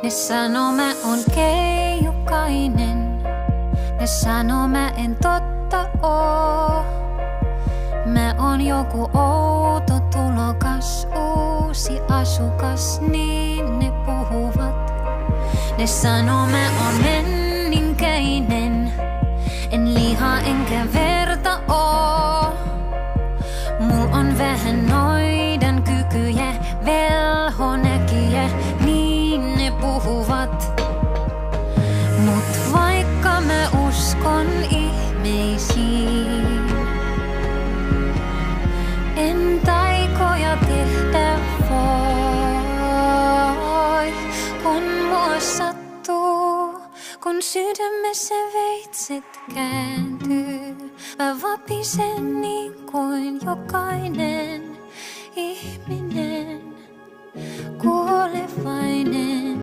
Ne sanoo mä oon keijukainen. Ne sanoo mä en totta oo. Mä oon joku outo tulokas, uusi asukas, niin ne puhuvat. Ne sanoo mä oon menninkäinen. En liha enkä verta oo. Mul on vähän noidan kykyjä, velhonäkyjä, niin ne puhuvat. Mut vaikka mä uskon ihmeisiin, en taikoja tehdä voi, kun mua sattuu, kun sydämessä veitset kääntyy. Mä vapisen niin kuin jokainen ihminen, kuolevainen.